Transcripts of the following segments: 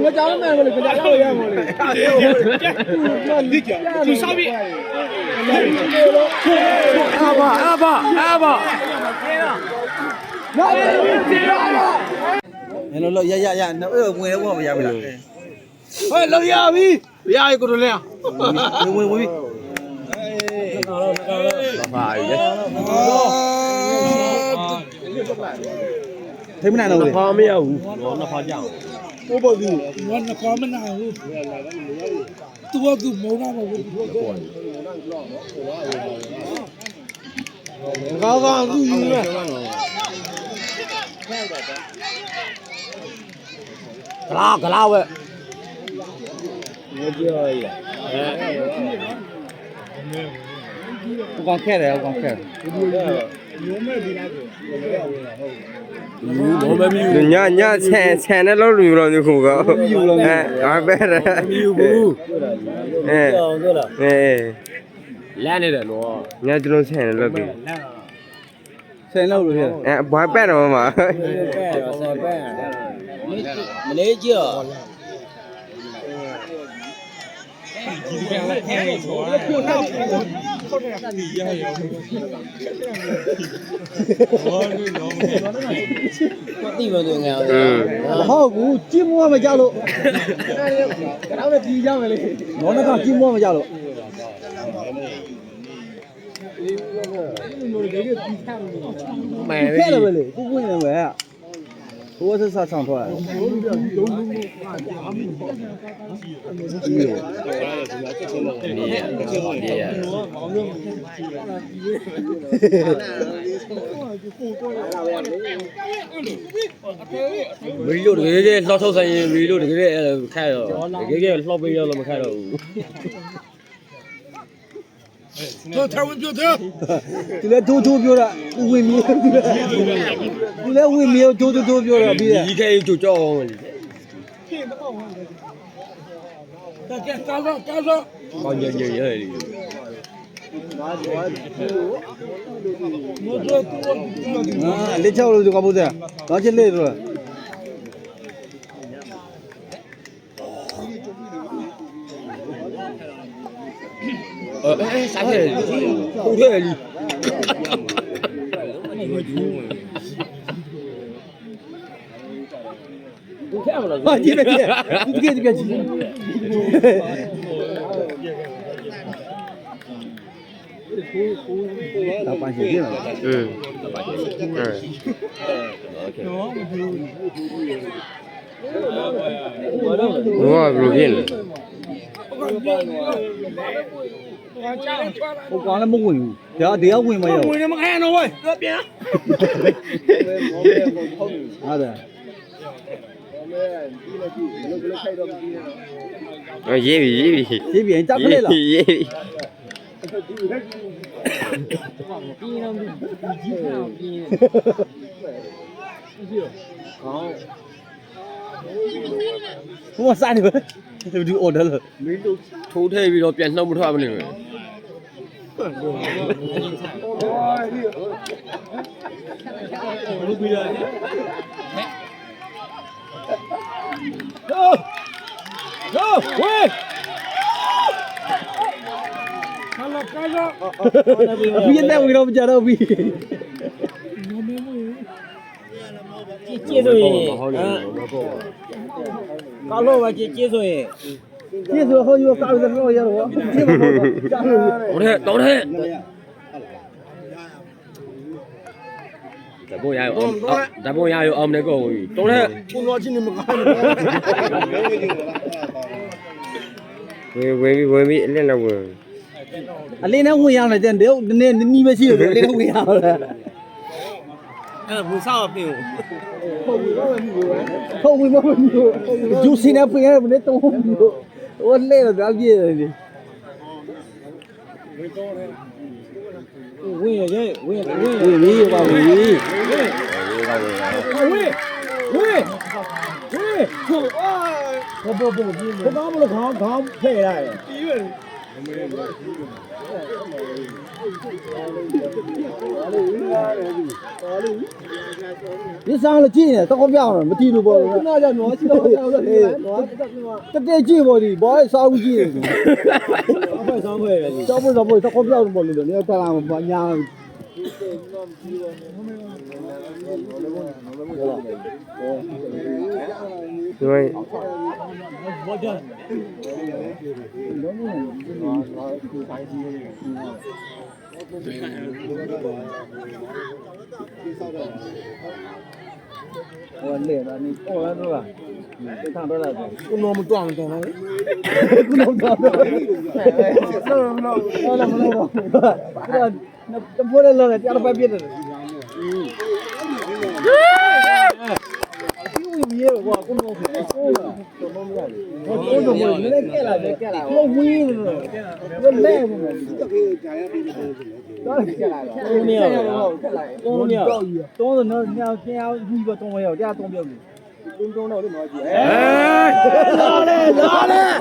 မကြောက်နဲ့မလို့ကြာတော့ရမှာလေဒီစားပြီအာဘာနော်ရနော်ဝင်တော့မရဘူးလားဟဲ့လောက်ရပြီရရကိုတော့လဲဝင်ပါရထိမနာတော့လေဖာမရဘူးတော့နှစ်ဖာကြအောင်ပို့ပေါ်သူငါနှစ်ဖာမနာဘူးသူမောင်းတာမဟုတ်ဘူးကောင်းသူယူမယ်ကလာဝဲမပြောရကောင်းခဲ့တယ်ကောင်းခဲ့ညဆန်နဲ့လောက်လူလို့ဒီခုကအာပဲရမယူဘူးလမ်းနေတယ်လို့ညကျွန်တော်ဆန်နဲ့လောက်ပြီဆန်လောက်လို့ဖြစ်ဘာပဲတော့မှာမလေးကြောတိမလို့ငါဟုတ်ဘူးကြည့်မွားမကြောက်လို့ကတော့လည်းပြီးကြမယ်လေနောနကကြည့်မွားမကြောက်လို့မဲဖဲတယ်ပဲလေကိုကိုနေပဲဘိုးဆက်ဆောင်ထွက်မီလို့တကယ်လှောက်ထုတ်ဆိုင်ရင်မီလို့တကယ်ခိုက်တော့တကယ်လှောက်ပေးရလို့မခိုက်တော့ဘူးသူလည်းထိုးပြောတာဝင်မြေသူလည်းဝင်မြေထိုးပြောတာပြီးတယ်ဒီခဲကြိုကြောက်အောင်လေကားကောင်းညံ့ရဲလေလက်ချောက်လို့ကဘုရားဘာချစ်လေတော့စားတယ်ဟုတ်တယ်လीသူခဲမလားဟာကြည့်လိုက်သူကြည့်ကြည့်တော့ပန်းရှိတယ်နော်ဘာလို့ဖြစ်လဲဟိုကောင်လည်းမဝင်ဘူးဒါတရားဝင်မရဘူးဝင်မခံတော့ဝဲပြန်ဟုတ်တယ်ရေးပြီကြပ်ပြလေလားရေးပြီဟိုစားနေပဲဒီ order လို့မင်းတို့ထိုးထည့်ပြီးတော့ပြန်နှုတ်မထွက်မနေဘူးလူပြီးရတယ်goဝေးကာလာအပြည့်နဲ့ဝင်တော့မကြတော့ဘူးကြည့်ဆိုရင်ကာလောပါကြည့်ဆိုရင်ကြည့်ဆိုဟိုရောကာလို့တော့ရတော့ကြည့်မလို့ကြားလို့တော့တဲ့ဓာတ်ပုံရရောအောင်နေကုန်ပြီတော့တဲ့ကိုလောချင်းနေမကောင်းဘူးဝင်ပြီးအလင်းတော့ဝင်အလင်းနဲ့ဝင်ရတယ်တဲ့နည်းနီးပဲရှိတယ်အလင်းနဲ့ဝင်ရတော့အဲ့ဘူးစားအပြင်ဟုတ်ဝင်မလို့ဂျူစီနဲ့ပြင်ရတယ်မနေ့တော့ဟိုလဲတော့ပြည့်တယ်လေဝင်ရပါဘူးဘောဘောဘောဘောဘောမလို့ခေါင်းဖဲ့ရတယ်ပြီးရ你上了几年？到边上没地路不？那叫挪去了，这这几不的，包啥不几？3块，找不，到边上不了，你要干啥嘛？把娘。对。我累了，你过来多了，这趟多了，我弄不断了，我弄不断了，那破了了，加了半别的。我工作很多了，我工作我没来干了，我累了，我累了。当然干了，冬天冬是那天要一个冬要，这样冬标准。冬那我就拿去。哎，拿来！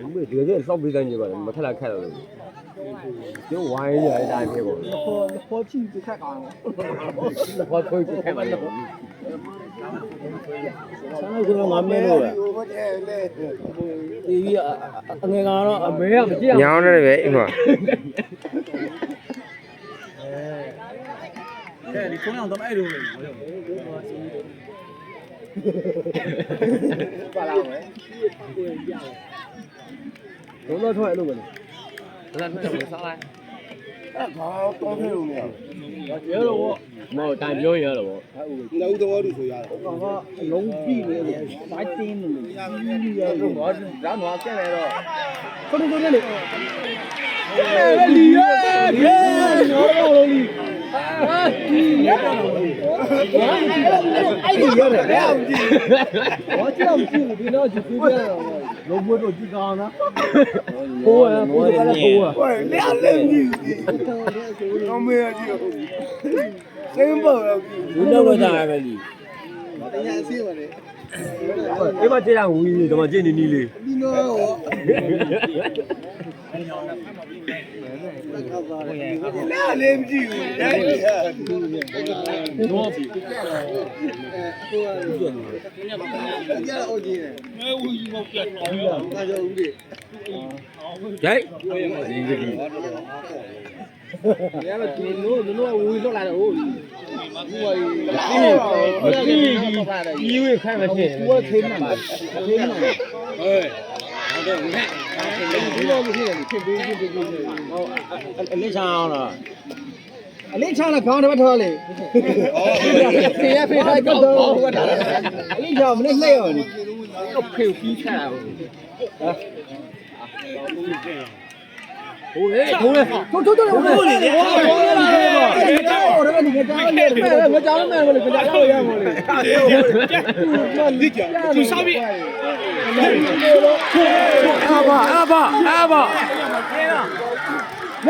我这个少没等你吧，没看他看到的，就玩一下单片吧。我去就太干了，我可以去看看。现在就是俺没路了。第一啊，俺讲了，没啊，没这样。娘这边一块。哎，你同样怎么爱路了？挂拉回。多少块路了？那这上来。他刚开路没有？接了我，没单表演了不？那我都说呀。刚刚龙皮的，买丁的，我让我进来了。快点，这里。哎，李啊，我了李。哎，李啊，哎，李啊，我这样子，你那就随便了。老婆都几缸呢？偷啊，我在那偷啊。喂，2人女的，我没有就，真不要。那个咋个哩？等下谁嘛的？哎妈，这样无语，怎么见你哩？你说我。2人女的，哎，因为看不见，我推慢了，哎，你抢了，你抢了，刚才把他嘞，谁也非他高高，你抢没得没有呢？我配比赛了，哎，投了，走，我这里，我讲了没有嘞？我讲了没有嘞？你讲，就上面。阿爸，来，